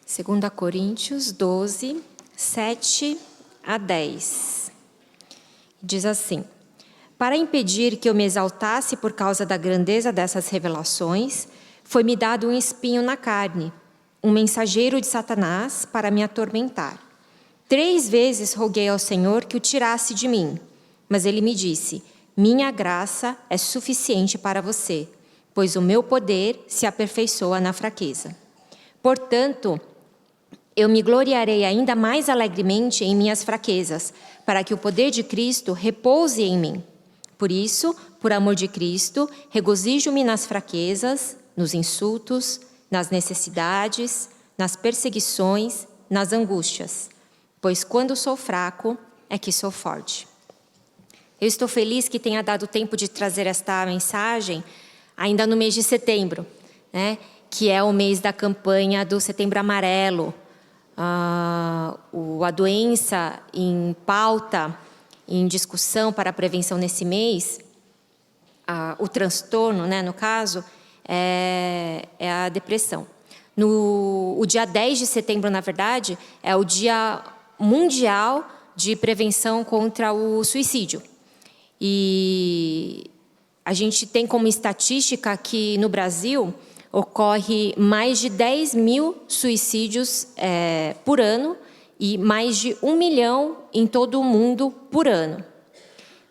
2 Coríntios 12, 7 a 10. Diz assim: para impedir que eu me exaltasse por causa da grandeza dessas revelações, foi-me dado um espinho na carne, um mensageiro de Satanás para me atormentar. 3 vezes roguei ao Senhor que o tirasse de mim, mas ele me disse: minha graça é suficiente para você, pois o meu poder se aperfeiçoa na fraqueza. Portanto, eu me gloriarei ainda mais alegremente em minhas fraquezas, para que o poder de Cristo repouse em mim. Por isso, por amor de Cristo, regozijo-me nas fraquezas, nos insultos, nas necessidades, nas perseguições, nas angústias, pois quando sou fraco é que sou forte. Eu estou feliz que tenha dado tempo de trazer esta mensagem ainda no mês de setembro, né? Que é o mês da campanha do Setembro Amarelo. A doença em pauta, em discussão para a prevenção nesse mês, o transtorno, né, no caso, é a depressão. O dia 10 de setembro, na verdade, é o Dia Mundial de Prevenção contra o Suicídio. E a gente tem como estatística que no Brasil ocorre mais de 10 mil suicídios por ano e mais de 1 milhão em todo o mundo por ano.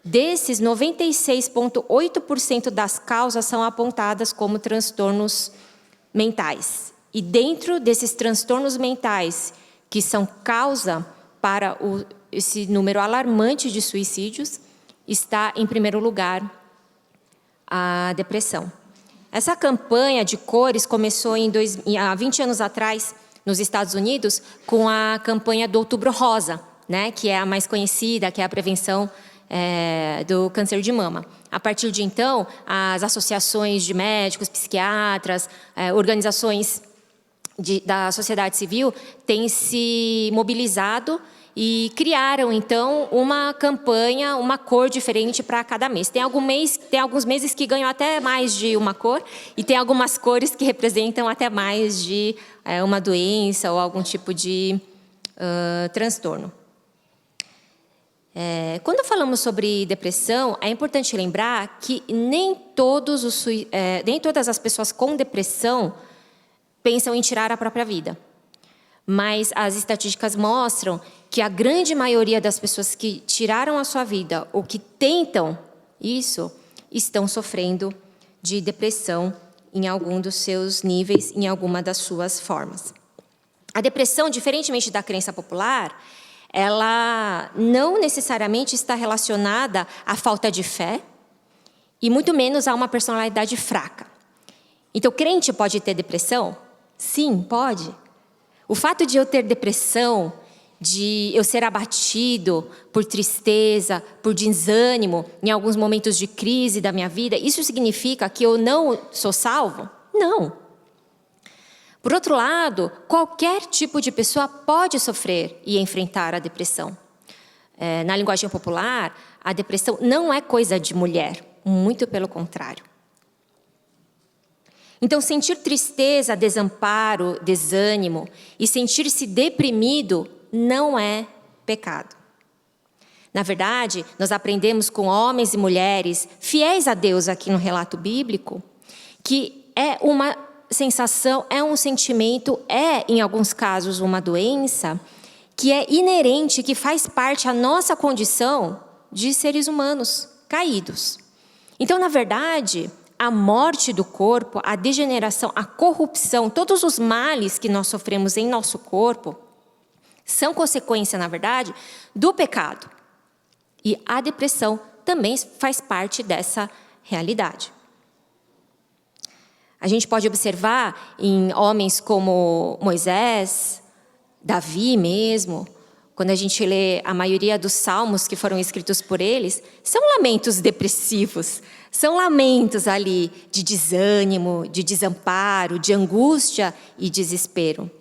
Desses, 96,8% das causas são apontadas como transtornos mentais. E dentro desses transtornos mentais, que são causa para esse número alarmante de suicídios, está, em primeiro lugar, a depressão. Essa campanha de cores começou há 20 anos atrás, nos Estados Unidos, com a campanha do Outubro Rosa, né, que é a mais conhecida, que é a prevenção do câncer de mama. A partir de então, as associações de médicos, psiquiatras, organizações da sociedade civil têm se mobilizado e criaram, então, uma campanha, uma cor diferente para cada mês. Tem alguns meses que ganham até mais de uma cor, e tem algumas cores que representam até mais de uma doença ou algum tipo de transtorno. Quando falamos sobre depressão, é importante lembrar que nem todas as pessoas com depressão pensam em tirar a própria vida. Mas as estatísticas mostram que a grande maioria das pessoas que tiraram a sua vida ou que tentam isso, estão sofrendo de depressão em algum dos seus níveis, em alguma das suas formas. A depressão, diferentemente da crença popular, ela não necessariamente está relacionada à falta de fé e muito menos a uma personalidade fraca. Então, crente pode ter depressão? Sim, pode. O fato de eu ter depressão, de eu ser abatido por tristeza, por desânimo, em alguns momentos de crise da minha vida, isso significa que eu não sou salvo? Não. Por outro lado, qualquer tipo de pessoa pode sofrer e enfrentar a depressão. Na linguagem popular, a depressão não é coisa de mulher, muito pelo contrário. Então, sentir tristeza, desamparo, desânimo e sentir-se deprimido não é pecado. Na verdade, nós aprendemos com homens e mulheres fiéis a Deus aqui no relato bíblico, que é uma sensação, é um sentimento, em alguns casos, uma doença, que é inerente, que faz parte da nossa condição de seres humanos caídos. Então, na verdade, a morte do corpo, a degeneração, a corrupção, todos os males que nós sofremos em nosso corpo, são consequência, na verdade, do pecado. E a depressão também faz parte dessa realidade. A gente pode observar em homens como Moisés, Davi mesmo, quando a gente lê a maioria dos salmos que foram escritos por eles, são lamentos depressivos, são lamentos ali de desânimo, de desamparo, de angústia e desespero.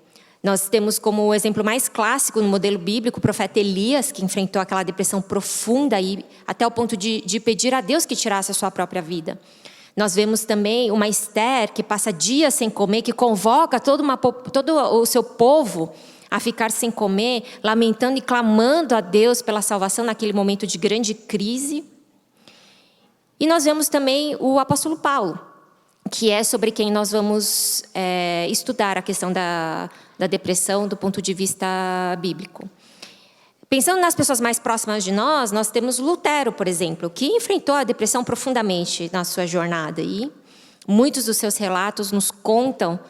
Nós temos como exemplo mais clássico no modelo bíblico o profeta Elias, que enfrentou aquela depressão profunda e até o ponto de pedir a Deus que tirasse a sua própria vida. Nós vemos também uma Esther que passa dias sem comer, que convoca todo o seu povo a ficar sem comer, lamentando e clamando a Deus pela salvação naquele momento de grande crise. E nós vemos também o apóstolo Paulo, que é sobre quem nós vamos estudar a questão da depressão do ponto de vista bíblico. Pensando nas pessoas mais próximas de nós, nós temos Lutero, por exemplo, que enfrentou a depressão profundamente na sua jornada. E muitos dos seus relatos nos contam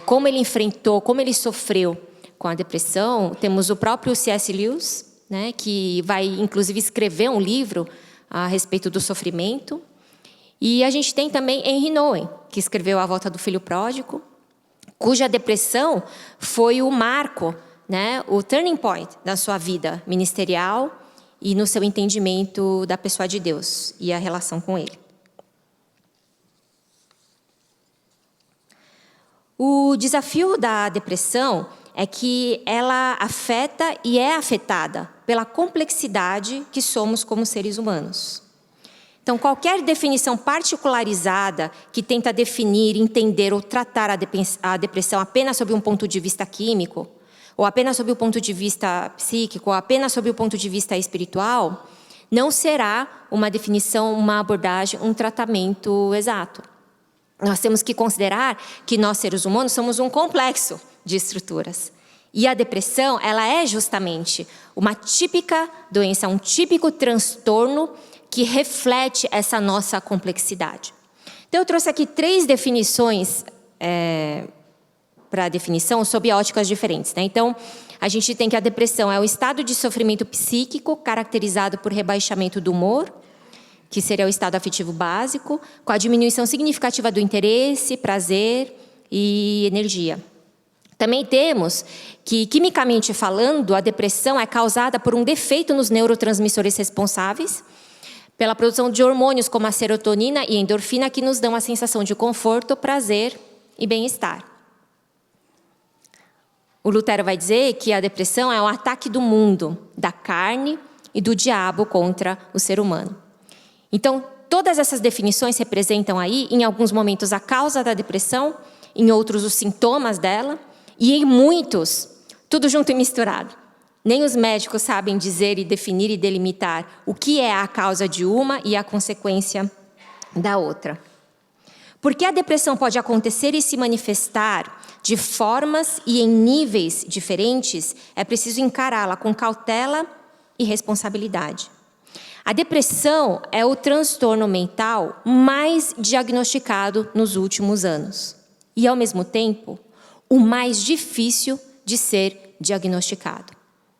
como ele enfrentou, como ele sofreu com a depressão. Temos o próprio C.S. Lewis, né, que vai, inclusive, escrever um livro a respeito do sofrimento. E a gente tem também Henry Nouwen, que escreveu A Volta do Filho Pródigo, cuja depressão foi o marco, né, o turning point da sua vida ministerial e no seu entendimento da pessoa de Deus e a relação com Ele. O desafio da depressão é que ela afeta e é afetada pela complexidade que somos como seres humanos. Então, qualquer definição particularizada que tenta definir, entender ou tratar a depressão apenas sob um ponto de vista químico, ou apenas sob o ponto de vista psíquico, ou apenas sob o ponto de vista espiritual, não será uma definição, uma abordagem, um tratamento exato. Nós temos que considerar que nós, seres humanos, somos um complexo de estruturas. E a depressão, ela é justamente uma típica doença, um típico transtorno que reflete essa nossa complexidade. Então, eu trouxe aqui 3 definições para a definição sob óticas diferentes, né? Então, a gente tem que a depressão é o estado de sofrimento psíquico caracterizado por rebaixamento do humor, que seria o estado afetivo básico, com a diminuição significativa do interesse, prazer e energia. Também temos que, quimicamente falando, a depressão é causada por um defeito nos neurotransmissores responsáveis pela produção de hormônios como a serotonina e a endorfina, que nos dão a sensação de conforto, prazer e bem-estar. O Lutero vai dizer que a depressão é um ataque do mundo, da carne e do diabo contra o ser humano. Então, todas essas definições representam aí, em alguns momentos, a causa da depressão, em outros, os sintomas dela, e em muitos, tudo junto e misturado. Nem os médicos sabem dizer e definir e delimitar o que é a causa de uma e a consequência da outra. Porque a depressão pode acontecer e se manifestar de formas e em níveis diferentes, é preciso encará-la com cautela e responsabilidade. A depressão é o transtorno mental mais diagnosticado nos últimos anos. E, ao mesmo tempo, o mais difícil de ser diagnosticado.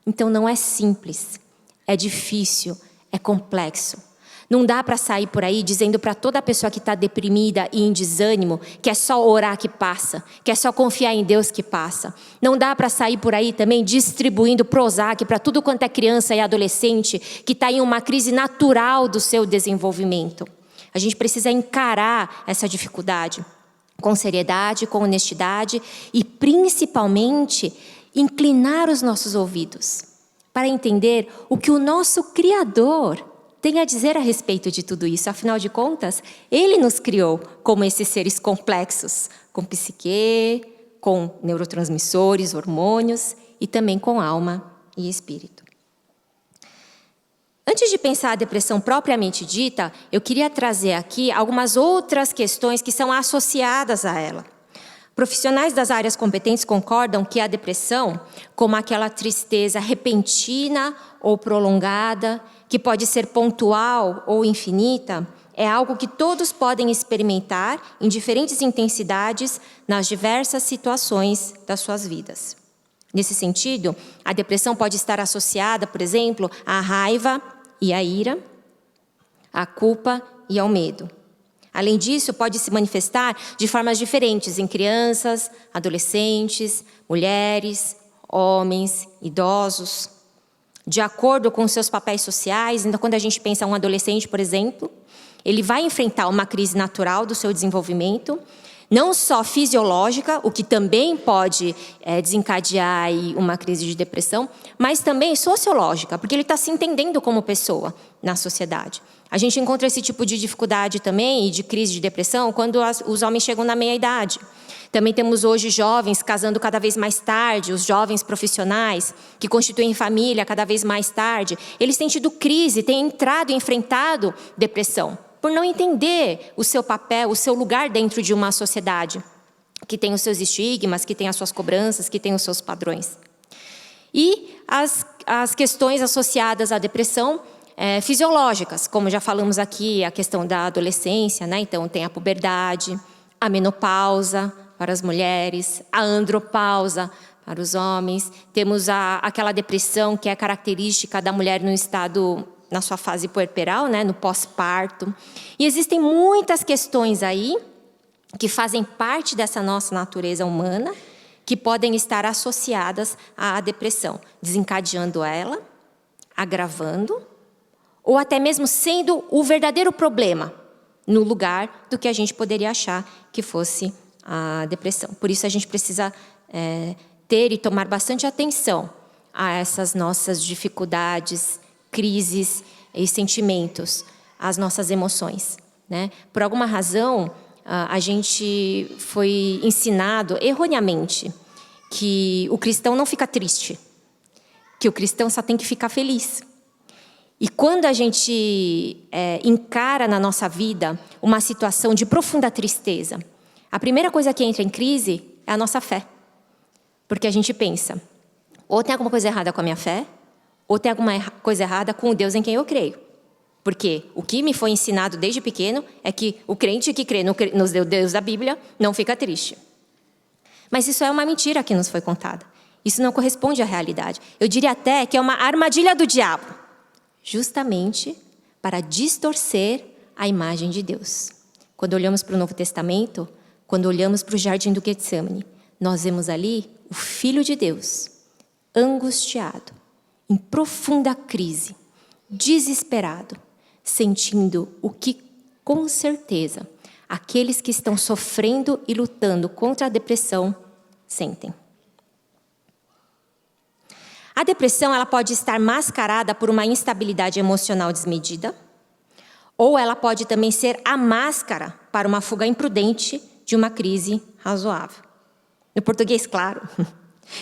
Então, não é simples, é difícil, é complexo. Não dá para sair por aí dizendo para toda pessoa que está deprimida e em desânimo que é só orar que passa, que é só confiar em Deus que passa. Não dá para sair por aí também distribuindo Prozac para tudo quanto é criança e adolescente que está em uma crise natural do seu desenvolvimento. A gente precisa encarar essa dificuldade com seriedade, com honestidade e, principalmente, inclinar os nossos ouvidos para entender o que o nosso Criador tem a dizer a respeito de tudo isso. Afinal de contas, Ele nos criou como esses seres complexos, com psique, com neurotransmissores, hormônios e também com alma e espírito. Antes de pensar a depressão propriamente dita, eu queria trazer aqui algumas outras questões que são associadas a ela. Profissionais das áreas competentes concordam que a depressão, como aquela tristeza repentina ou prolongada, que pode ser pontual ou infinita, é algo que todos podem experimentar em diferentes intensidades nas diversas situações das suas vidas. Nesse sentido, a depressão pode estar associada, por exemplo, à raiva e à ira, à culpa e ao medo. Além disso, pode se manifestar de formas diferentes em crianças, adolescentes, mulheres, homens, idosos. De acordo com seus papéis sociais, então, quando a gente pensa em um adolescente, por exemplo, ele vai enfrentar uma crise natural do seu desenvolvimento, Não só fisiológica, o que também pode desencadear aí uma crise de depressão, mas também sociológica, porque ele está se entendendo como pessoa na sociedade. A gente encontra esse tipo de dificuldade também e de crise de depressão quando os homens chegam na meia-idade. Também temos hoje jovens casando cada vez mais tarde, os jovens profissionais que constituem família cada vez mais tarde. Eles têm tido crise, têm entrado e enfrentado depressão, por não entender o seu papel, o seu lugar dentro de uma sociedade que tem os seus estigmas, que tem as suas cobranças, que tem os seus padrões. E as questões associadas à depressão fisiológicas, como já falamos aqui, a questão da adolescência, né? Então tem a puberdade, a menopausa para as mulheres, a andropausa para os homens. Temos aquela depressão que é característica da mulher no estado, na sua fase puerperal, né? No pós-parto. E existem muitas questões aí que fazem parte dessa nossa natureza humana, que podem estar associadas à depressão, desencadeando ela, agravando, ou até mesmo sendo o verdadeiro problema no lugar do que a gente poderia achar que fosse a depressão. Por isso a gente precisa ter e tomar bastante atenção a essas nossas dificuldades, crises e sentimentos, as nossas emoções, né? Por alguma razão, a gente foi ensinado erroneamente que o cristão não fica triste, que o cristão só tem que ficar feliz. E quando a gente encara na nossa vida uma situação de profunda tristeza, a primeira coisa que entra em crise é a nossa fé. Porque a gente pensa, ou tem alguma coisa errada com a minha fé, ou tem alguma coisa errada com o Deus em quem eu creio. Porque o que me foi ensinado desde pequeno é que o crente que crê no Deus da Bíblia não fica triste. Mas isso é uma mentira que nos foi contada. Isso não corresponde à realidade. Eu diria até que é uma armadilha do diabo, justamente para distorcer a imagem de Deus. Quando olhamos para o Novo Testamento, quando olhamos para o Jardim do Getsemane, nós vemos ali o Filho de Deus, angustiado, em profunda crise, desesperado, sentindo o que, com certeza, aqueles que estão sofrendo e lutando contra a depressão sentem. A depressão ela pode estar mascarada por uma instabilidade emocional desmedida, ou ela pode também ser a máscara para uma fuga imprudente de uma crise razoável. No português, claro,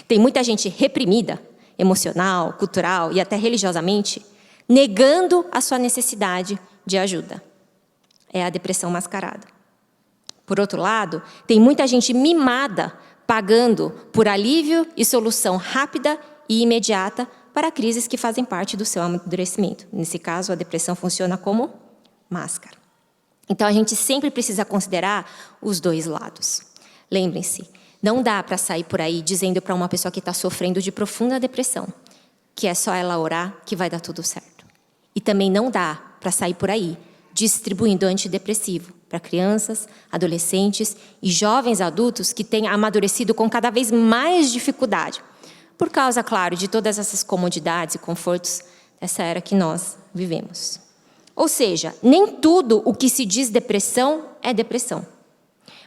tem muita gente reprimida, emocional, cultural e até religiosamente, negando a sua necessidade de ajuda. É a depressão mascarada. Por outro lado, tem muita gente mimada, pagando por alívio e solução rápida e imediata para crises que fazem parte do seu amadurecimento. Nesse caso, a depressão funciona como máscara. Então, a gente sempre precisa considerar os dois lados. Lembrem-se, não dá para sair por aí dizendo para uma pessoa que está sofrendo de profunda depressão que é só ela orar que vai dar tudo certo. E também não dá para sair por aí distribuindo antidepressivo para crianças, adolescentes e jovens adultos que têm amadurecido com cada vez mais dificuldade, por causa, claro, de todas essas comodidades e confortos dessa era que nós vivemos. Ou seja, nem tudo o que se diz depressão é depressão.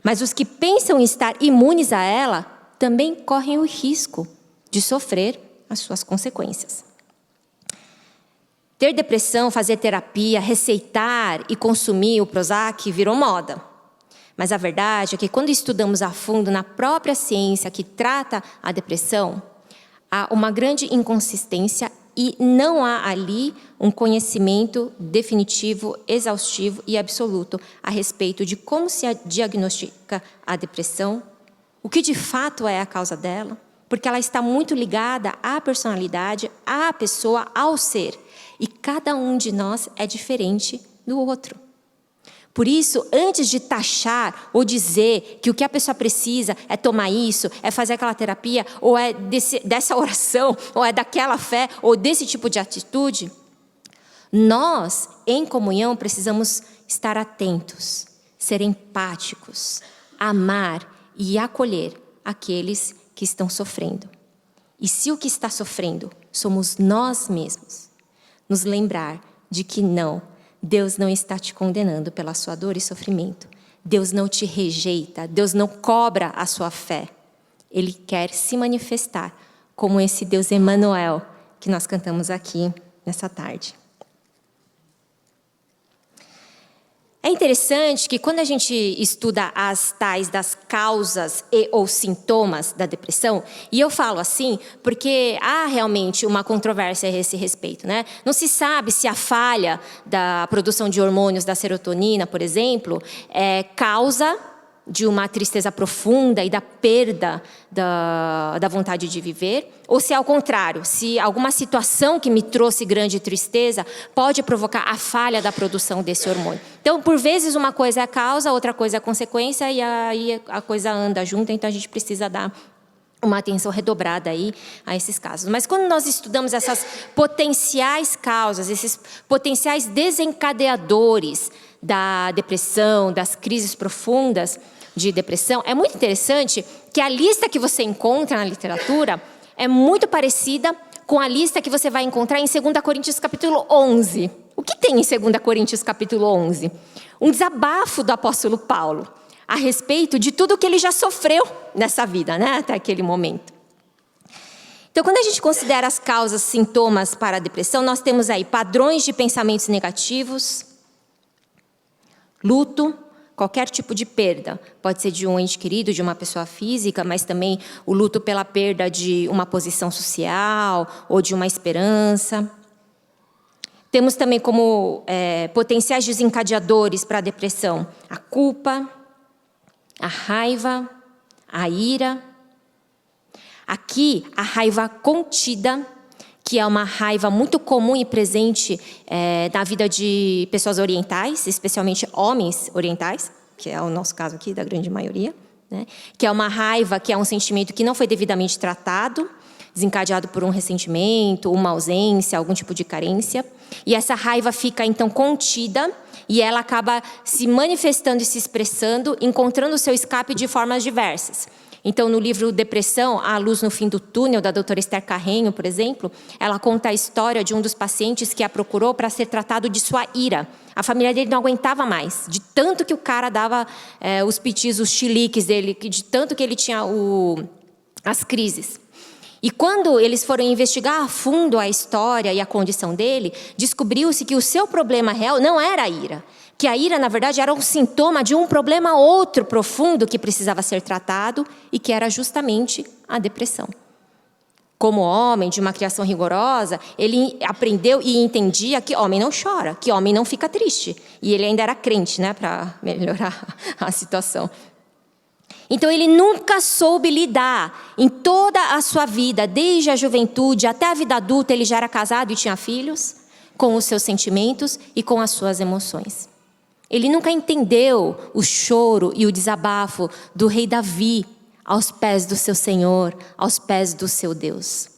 Mas os que pensam em estar imunes a ela também correm o risco de sofrer as suas consequências. Ter depressão, fazer terapia, receitar e consumir o Prozac virou moda. Mas a verdade é que quando estudamos a fundo na própria ciência que trata a depressão, há uma grande inconsistência e não há ali um conhecimento definitivo, exaustivo e absoluto a respeito de como se diagnostica a depressão, o que de fato é a causa dela, porque ela está muito ligada à personalidade, à pessoa, ao ser. E cada um de nós é diferente do outro. Por isso, antes de taxar ou dizer que o que a pessoa precisa é tomar isso, é fazer aquela terapia, ou é dessa oração, ou é daquela fé, ou desse tipo de atitude, nós, em comunhão, precisamos estar atentos, ser empáticos, amar e acolher aqueles que estão sofrendo. E se o que está sofrendo somos nós mesmos, nos lembrar de que não, Deus não está te condenando pela sua dor e sofrimento. Deus não te rejeita, Deus não cobra a sua fé. Ele quer se manifestar como esse Deus Emanuel que nós cantamos aqui nessa tarde. É interessante que quando a gente estuda as tais das causas e ou sintomas da depressão, e eu falo assim porque há realmente uma controvérsia a esse respeito, né? Não se sabe se a falha da produção de hormônios da serotonina, por exemplo, é causa de uma tristeza profunda e da perda da vontade de viver, ou se é ao contrário, se alguma situação que me trouxe grande tristeza pode provocar a falha da produção desse hormônio. Então, por vezes, uma coisa é a causa, outra coisa é a consequência, e aí a coisa anda junto, então a gente precisa dar uma atenção redobrada aí a esses casos. Mas quando nós estudamos essas potenciais causas, esses potenciais desencadeadores da depressão, das crises profundas de depressão, é muito interessante que a lista que você encontra na literatura é muito parecida com a lista que você vai encontrar em 2 Coríntios capítulo 11. O que tem em 2 Coríntios capítulo 11? Um desabafo do apóstolo Paulo a respeito de tudo que ele já sofreu nessa vida, né, até aquele momento. Então, quando a gente considera as causas, sintomas para a depressão, nós temos aí padrões de pensamentos negativos, luto, qualquer tipo de perda. Pode ser de um ente querido, de uma pessoa física, mas também o luto pela perda de uma posição social ou de uma esperança. Temos também como potenciais desencadeadores para a depressão a culpa, a raiva, a ira. Aqui, a raiva contida, que é uma raiva muito comum e presente na vida de pessoas orientais, especialmente homens orientais, que é o nosso caso aqui, da grande maioria, né? Que é uma raiva, que é um sentimento que não foi devidamente tratado, desencadeado por um ressentimento, uma ausência, algum tipo de carência. E essa raiva fica, então, contida e ela acaba se manifestando e se expressando, encontrando o seu escape de formas diversas. Então, no livro Depressão, A Luz no Fim do Túnel, da doutora Esther Carreño, por exemplo, ela conta a história de um dos pacientes que a procurou para ser tratado de sua ira. A família dele não aguentava mais, de tanto que o cara dava os pitis, os chiliques dele, de tanto que ele tinha as crises. E quando eles foram investigar a fundo a história e a condição dele, descobriu-se que o seu problema real não era a ira. Que a ira, na verdade, era um sintoma de um problema outro profundo que precisava ser tratado e que era justamente a depressão. Como homem de uma criação rigorosa, ele aprendeu e entendia que homem não chora, que homem não fica triste. E ele ainda era crente, né, para melhorar a situação. Então, ele nunca soube lidar em toda a sua vida, desde a juventude até a vida adulta, ele já era casado e tinha filhos, com os seus sentimentos e com as suas emoções. Ele nunca entendeu o choro e o desabafo do rei Davi aos pés do seu Senhor, aos pés do seu Deus.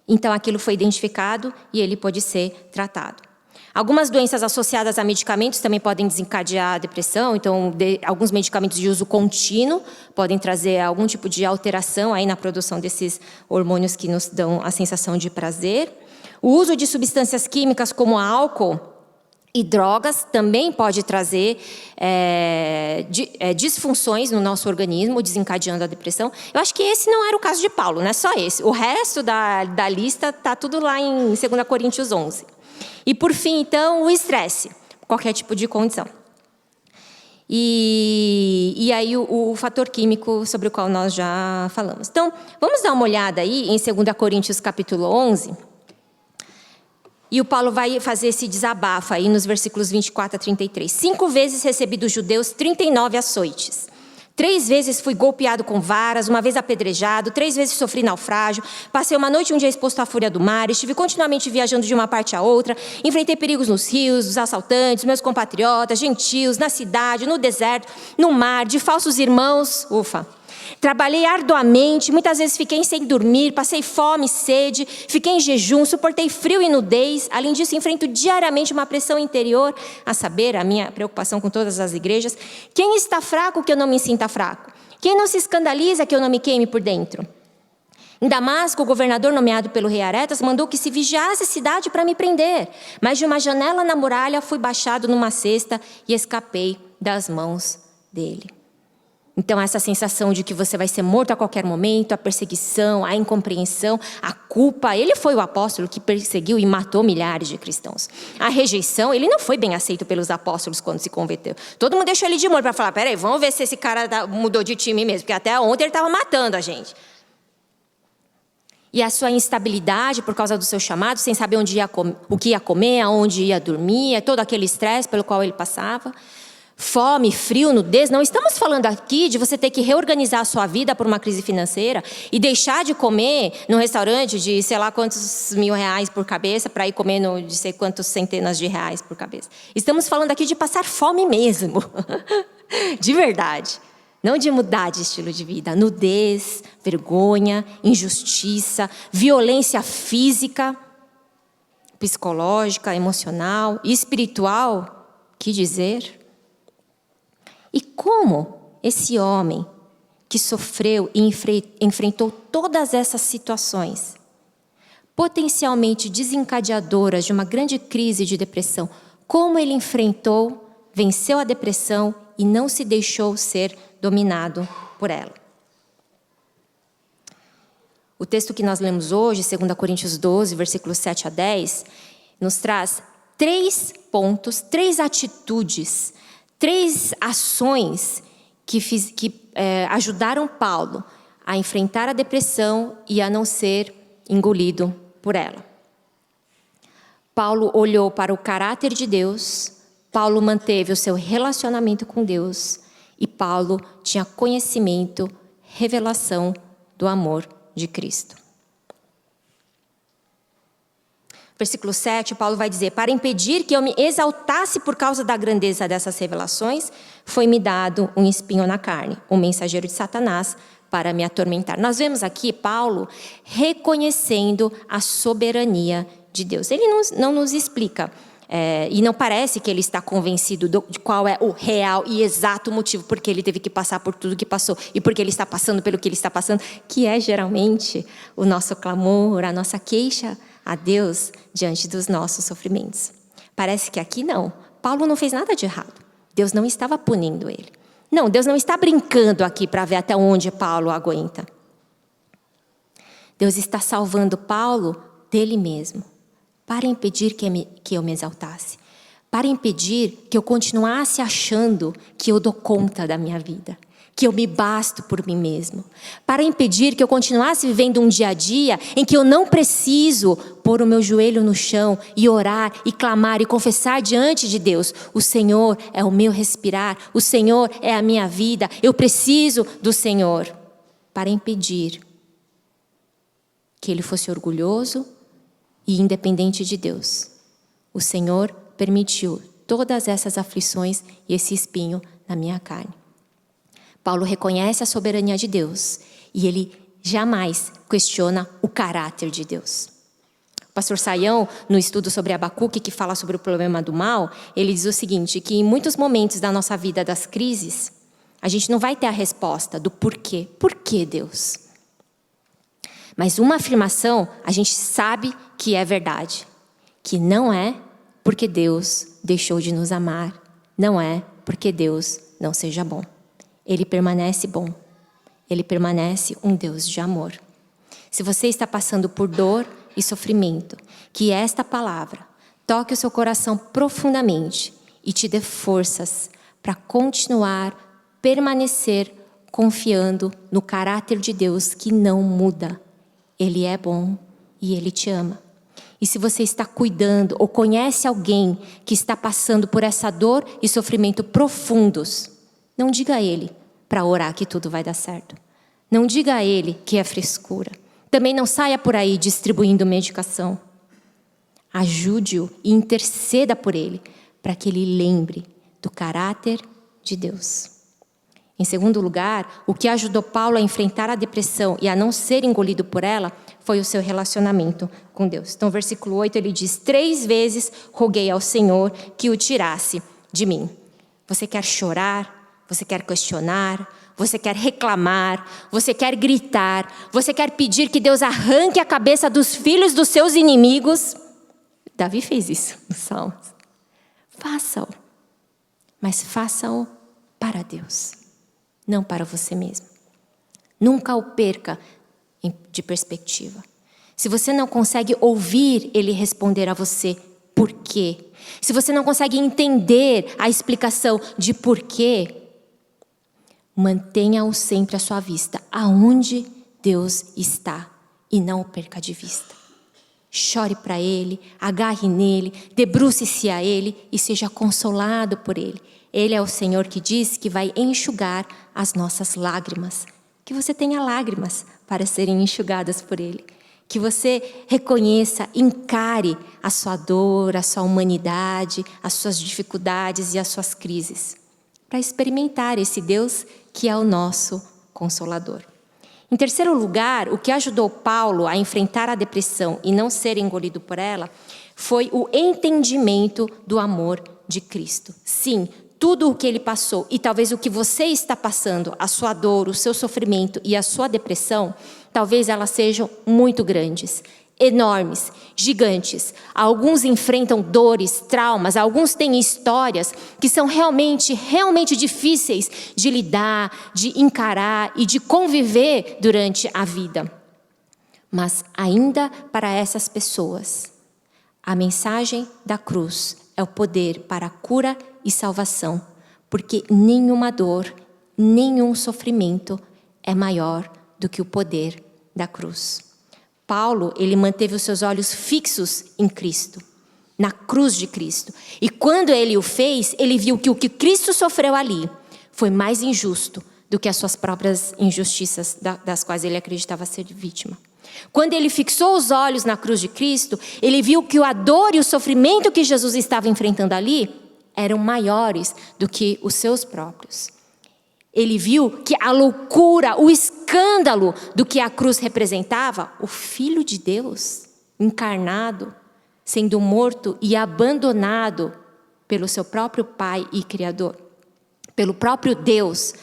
Então, aquilo foi identificado e ele pôde ser tratado. Algumas doenças associadas a medicamentos também podem desencadear a depressão. Então, alguns medicamentos de uso contínuo podem trazer algum tipo de alteração aí na produção desses hormônios que nos dão a sensação de prazer. O uso de substâncias químicas como álcool e drogas também pode trazer disfunções no nosso organismo, desencadeando a depressão. Eu acho que esse não era o caso de Paulo, não é só esse. O resto da lista está tudo lá em 2 Coríntios 11. E, por fim, então, o estresse, qualquer tipo de condição. E aí o fator químico sobre o qual nós já falamos. Então, vamos dar uma olhada aí em 2 Coríntios capítulo 11. E o Paulo vai fazer esse desabafo aí nos versículos 24 a 33. 5 vezes recebi dos judeus 39 açoites. 3 vezes fui golpeado com varas, 1 vez apedrejado, 3 vezes sofri naufrágio, passei uma noite e um dia exposto à fúria do mar, estive continuamente viajando de uma parte a outra, enfrentei perigos nos rios, dos assaltantes, meus compatriotas, gentios, na cidade, no deserto, no mar, de falsos irmãos, Trabalhei arduamente, muitas vezes fiquei sem dormir, passei fome e sede, fiquei em jejum, suportei frio e nudez. Além disso, enfrento diariamente uma pressão interior, a saber, a minha preocupação com todas as igrejas. Quem está fraco que eu não me sinta fraco? Quem não se escandaliza que eu não me queime por dentro? Em Damasco, o governador nomeado pelo rei Aretas mandou que se vigiasse a cidade para me prender. Mas de uma janela na muralha fui baixado numa cesta e escapei das mãos dele. Então, essa sensação de que você vai ser morto a qualquer momento, a perseguição, a incompreensão, a culpa. Ele foi o apóstolo que perseguiu e matou milhares de cristãos. A rejeição, ele não foi bem aceito pelos apóstolos quando se converteu. Todo mundo deixou ele de molho para falar, peraí, vamos ver se esse cara mudou de time mesmo, porque até ontem ele estava matando a gente. E a sua instabilidade por causa do seu chamado, sem saber o que ia comer, aonde ia dormir, todo aquele estresse pelo qual ele passava. Fome, frio, nudez. Não estamos falando aqui de você ter que reorganizar a sua vida por uma crise financeira e deixar de comer num restaurante de sei lá quantos R$1.000 por cabeça para ir comer de sei quantos centenas de reais por cabeça. Estamos falando aqui de passar fome mesmo. De verdade. Não de mudar de estilo de vida. Nudez, vergonha, injustiça, violência física, psicológica, emocional e espiritual. Que dizer? E como esse homem que sofreu e enfrentou todas essas situações, potencialmente desencadeadoras de uma grande crise de depressão, como ele enfrentou, venceu a depressão e não se deixou ser dominado por ela. O texto que nós lemos hoje, 2 Coríntios 12, versículos 7 a 10, nos traz 3 pontos, 3 atitudes, 3 ações que ajudaram Paulo a enfrentar a depressão e a não ser engolido por ela. Paulo olhou para o caráter de Deus, Paulo manteve o seu relacionamento com Deus e Paulo tinha conhecimento, revelação do amor de Cristo. Versículo 7, Paulo vai dizer, para impedir que eu me exaltasse por causa da grandeza dessas revelações, foi-me dado um espinho na carne, um mensageiro de Satanás para me atormentar. Nós vemos aqui Paulo reconhecendo a soberania de Deus. Ele não nos explica, e não parece que ele está convencido de qual é o real e exato motivo porque ele teve que passar por tudo que passou e porque ele está passando pelo que ele está passando, que é geralmente o nosso clamor, a nossa queixa a Deus diante dos nossos sofrimentos. Parece que aqui não. Paulo não fez nada de errado. Deus não estava punindo ele. Não, Deus não está brincando aqui para ver até onde Paulo aguenta. Deus está salvando Paulo dele mesmo, para impedir que eu me exaltasse, para impedir que eu continuasse achando que eu dou conta da minha vida, que eu me basto por mim mesmo, para impedir que eu continuasse vivendo um dia a dia em que eu não preciso pôr o meu joelho no chão e orar e clamar e confessar diante de Deus, o Senhor é o meu respirar, o Senhor é a minha vida, eu preciso do Senhor, para impedir que ele fosse orgulhoso e independente de Deus. O Senhor permitiu todas essas aflições e esse espinho na minha carne. Paulo reconhece a soberania de Deus e ele jamais questiona o caráter de Deus. O pastor Saião, no estudo sobre Abacuque, que fala sobre o problema do mal, ele diz o seguinte, que em muitos momentos da nossa vida, das crises, a gente não vai ter a resposta do porquê. Por que Deus? Mas uma afirmação a gente sabe que é verdade, que não é porque Deus deixou de nos amar, não é porque Deus não seja bom. Ele permanece bom, ele permanece um Deus de amor. Se você está passando por dor e sofrimento, que esta palavra toque o seu coração profundamente e te dê forças para continuar, permanecer confiando no caráter de Deus que não muda. Ele é bom e Ele te ama. E se você está cuidando ou conhece alguém que está passando por essa dor e sofrimento profundos, não diga a ele para orar que tudo vai dar certo. Não diga a ele que é frescura. Também não saia por aí distribuindo medicação. Ajude-o e interceda por ele, para que ele lembre do caráter de Deus. Em segundo lugar, o que ajudou Paulo a enfrentar a depressão e a não ser engolido por ela foi o seu relacionamento com Deus. Então, versículo 8, ele diz, 3 vezes roguei ao Senhor que o tirasse de mim. Você quer chorar? Você quer questionar? Você quer reclamar? Você quer gritar? Você quer pedir que Deus arranque a cabeça dos filhos dos seus inimigos? Davi fez isso nos Salmos. Faça-o. mas faça-o para Deus, não para você mesmo. Nunca o perca de perspectiva. Se você não consegue ouvir Ele responder a você por quê, se você não consegue entender a explicação de porquê, mantenha-o sempre à sua vista, aonde Deus está, e não o perca de vista. Chore para Ele, agarre nele, debruce-se a Ele e seja consolado por Ele. Ele é o Senhor que diz que vai enxugar as nossas lágrimas. Que você tenha lágrimas para serem enxugadas por Ele. Que você reconheça, encare a sua dor, a sua humanidade, as suas dificuldades e as suas crises, para experimentar esse Deus que é o nosso Consolador. Em terceiro lugar, o que ajudou Paulo a enfrentar a depressão e não ser engolido por ela, foi o entendimento do amor de Cristo. Sim, tudo o que ele passou e talvez o que você está passando, a sua dor, o seu sofrimento e a sua depressão, talvez elas sejam muito grandes, enormes, gigantes. Alguns enfrentam dores, traumas, alguns têm histórias que são realmente difíceis de lidar, de encarar e de conviver durante a vida. Mas ainda para essas pessoas, a mensagem da cruz é o poder para a cura e salvação, porque nenhuma dor, nenhum sofrimento é maior do que o poder da cruz. Paulo, ele manteve os seus olhos fixos em Cristo, na cruz de Cristo. E quando ele o fez, ele viu que o que Cristo sofreu ali foi mais injusto do que as suas próprias injustiças das quais ele acreditava ser vítima. Quando ele fixou os olhos na cruz de Cristo, ele viu que a dor e o sofrimento que Jesus estava enfrentando ali eram maiores do que os seus próprios. Ele viu que a loucura, o escândalo do que a cruz representava, o Filho de Deus, encarnado, sendo morto e abandonado pelo seu próprio Pai e Criador, pelo próprio Deus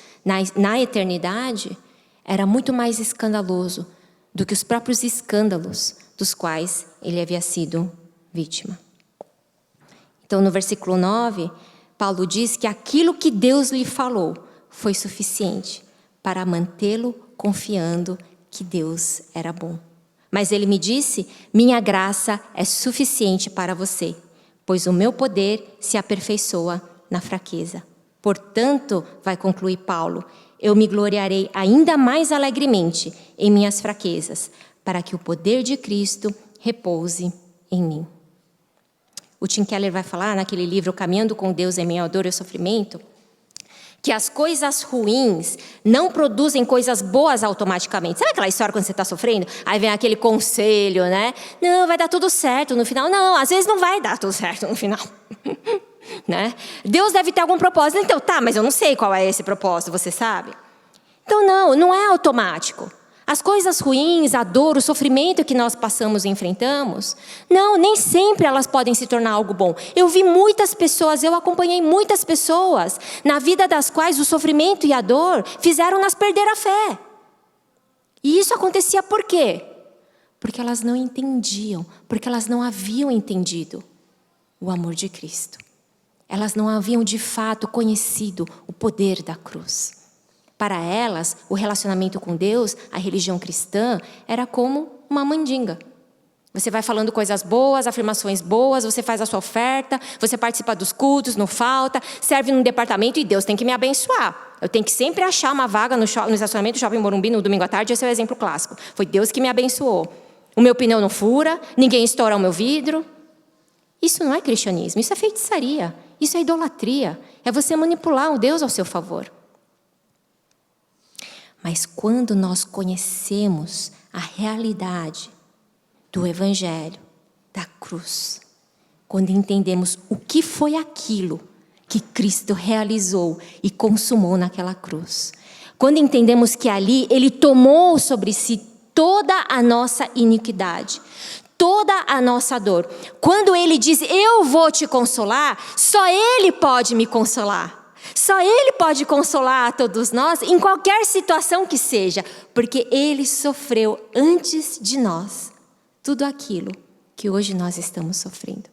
na eternidade, era muito mais escandaloso do que os próprios escândalos dos quais ele havia sido vítima. Então, no versículo 9, Paulo diz que aquilo que Deus lhe falou foi suficiente para mantê-lo confiando que Deus era bom. Mas ele me disse: minha graça é suficiente para você, pois o meu poder se aperfeiçoa na fraqueza. Portanto, vai concluir Paulo, eu me gloriarei ainda mais alegremente em minhas fraquezas, para que o poder de Cristo repouse em mim. O Tim Keller vai falar naquele livro Caminhando com Deus em Meio à Dor e ao Sofrimento, que as coisas ruins não produzem coisas boas automaticamente. Sabe aquela história quando você está sofrendo? Aí vem aquele conselho, né? Não, vai dar tudo certo no final. Não, às vezes não vai dar tudo certo no final. Né? Deus deve ter algum propósito. Então, tá, mas eu não sei qual é esse propósito, você sabe? Então, não é automático. As coisas ruins, a dor, o sofrimento que nós passamos e enfrentamos, nem sempre elas podem se tornar algo bom. Eu vi muitas pessoas, eu acompanhei muitas pessoas, na vida das quais o sofrimento e a dor fizeram-nas perder a fé. E isso acontecia por quê? Porque elas não entendiam, porque elas não haviam entendido o amor de Cristo. Elas não haviam de fato conhecido o poder da cruz. Para elas, o relacionamento com Deus, a religião cristã, era como uma mandinga. Você vai falando coisas boas, afirmações boas, você faz a sua oferta, você participa dos cultos, não falta, serve num departamento e Deus tem que me abençoar. Eu tenho que sempre achar uma vaga no estacionamento do Shopping Morumbi no domingo à tarde, esse é o exemplo clássico. Foi Deus que me abençoou. O meu pneu não fura, ninguém estoura o meu vidro. Isso não é cristianismo, isso é feitiçaria, isso é idolatria. É você manipular o Deus ao seu favor. Mas quando nós conhecemos a realidade do Evangelho, da cruz, quando entendemos o que foi aquilo que Cristo realizou e consumou naquela cruz, quando entendemos que ali Ele tomou sobre si toda a nossa iniquidade, toda a nossa dor, quando Ele diz, eu vou te consolar, só Ele pode me consolar. Só Ele pode consolar a todos nós em qualquer situação que seja, porque Ele sofreu antes de nós tudo aquilo que hoje nós estamos sofrendo.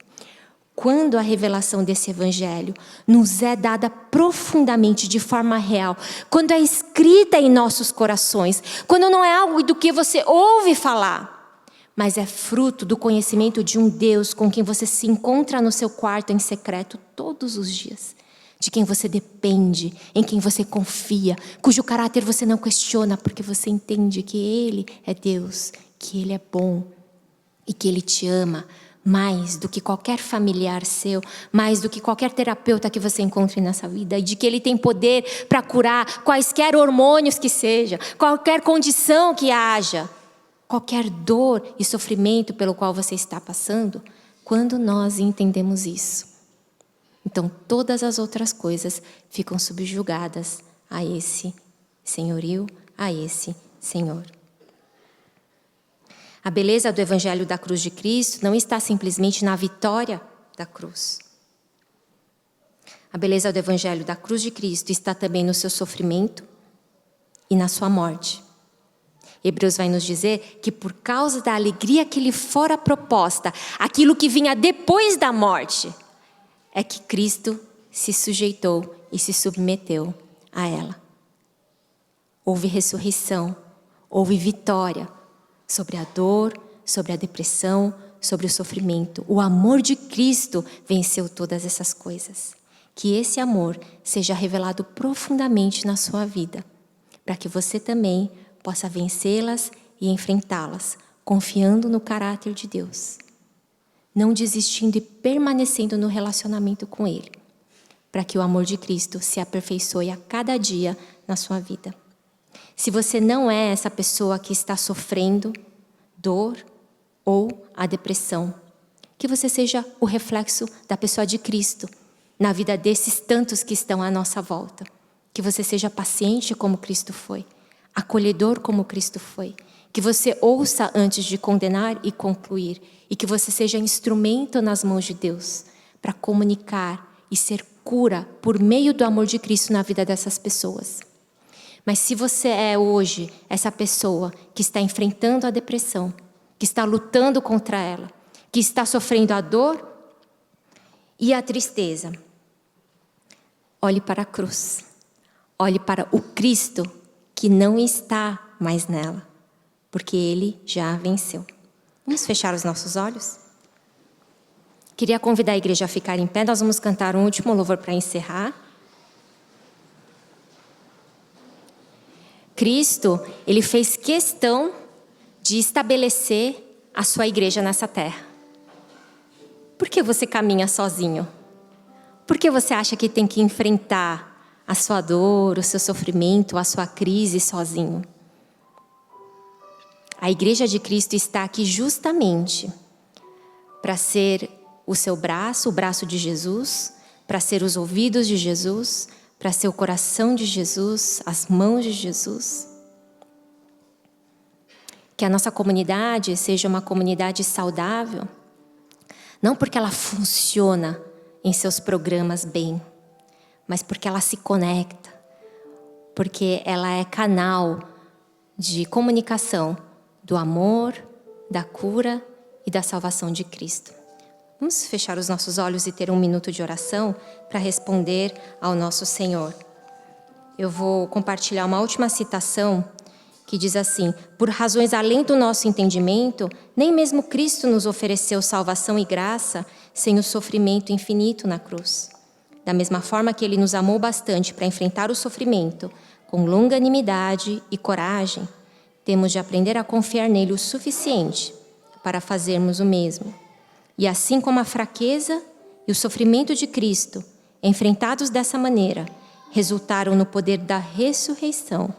quando a revelação desse evangelho nos é dada profundamente, de forma real, quando é escrita em nossos corações, quando não é algo do que você ouve falar, mas é fruto do conhecimento de um Deus com quem você se encontra no seu quarto em secreto todos os dias, de quem você depende, em quem você confia, cujo caráter você não questiona, porque você entende que Ele é Deus, que Ele é bom e que Ele te ama, mais do que qualquer familiar seu, mais do que qualquer terapeuta que você encontre nessa vida, e de que Ele tem poder para curar quaisquer hormônios que seja, qualquer condição que haja, qualquer dor e sofrimento pelo qual você está passando. Quando nós entendemos isso, então todas as outras coisas ficam subjugadas a esse senhorio, a esse Senhor. A beleza do Evangelho da cruz de Cristo não está simplesmente na vitória da cruz. A beleza do Evangelho da cruz de Cristo está também no seu sofrimento e na sua morte. Hebreus vai nos dizer que por causa da alegria que lhe fora proposta, aquilo que vinha depois da morte, é que Cristo se sujeitou e se submeteu a ela. Houve ressurreição, houve vitória sobre a dor, sobre a depressão, sobre o sofrimento. O amor de Cristo venceu todas essas coisas. Que esse amor seja revelado profundamente na sua vida, para que você também possa vencê-las e enfrentá-las, confiando no caráter de Deus, não desistindo e permanecendo no relacionamento com Ele, para que o amor de Cristo se aperfeiçoe a cada dia na sua vida. Se você não é essa pessoa que está sofrendo dor ou a depressão, que você seja o reflexo da pessoa de Cristo na vida desses tantos que estão à nossa volta. Que você seja paciente como Cristo foi, acolhedor como Cristo foi, que você ouça antes de condenar e concluir, e que você seja instrumento nas mãos de Deus para comunicar e ser cura por meio do amor de Cristo na vida dessas pessoas. Mas se você é hoje essa pessoa que está enfrentando a depressão, que está lutando contra ela, que está sofrendo a dor e a tristeza, olhe para a cruz, olhe para o Cristo que não está mais nela, porque Ele já venceu. Vamos fechar os nossos olhos? Queria convidar a igreja a ficar em pé, nós vamos cantar um último louvor para encerrar. Cristo, Ele fez questão de estabelecer a sua igreja nessa terra. Por que você caminha sozinho? Por que você acha que tem que enfrentar a sua dor, o seu sofrimento, a sua crise sozinho? A igreja de Cristo está aqui justamente para ser o seu braço, o braço de Jesus, para ser os ouvidos de Jesus, para ser o coração de Jesus, as mãos de Jesus. Que a nossa comunidade seja uma comunidade saudável, não porque ela funciona em seus programas bem, mas porque ela se conecta, porque ela é canal de comunicação do amor, da cura e da salvação de Cristo. Vamos fechar os nossos olhos e ter um minuto de oração para responder ao nosso Senhor. Eu vou compartilhar uma última citação que diz assim: por razões além do nosso entendimento, nem mesmo Cristo nos ofereceu salvação e graça sem o sofrimento infinito na cruz. Da mesma forma que Ele nos amou bastante para enfrentar o sofrimento com longanimidade e coragem, temos de aprender a confiar nele o suficiente para fazermos o mesmo. E assim como a fraqueza e o sofrimento de Cristo, enfrentados dessa maneira, resultaram no poder da ressurreição,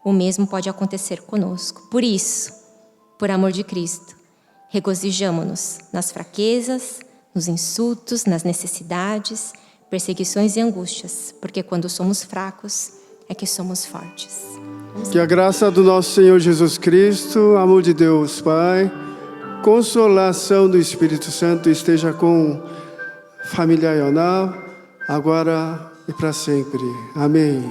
o mesmo pode acontecer conosco. Por isso, por amor de Cristo, regozijamo-nos nas fraquezas, nos insultos, nas necessidades, perseguições e angústias, porque quando somos fracos, é que somos fortes. Que a graça do nosso Senhor Jesus Cristo, amor de Deus Pai, consolação do Espírito Santo esteja com a família Ional, agora e para sempre. Amém.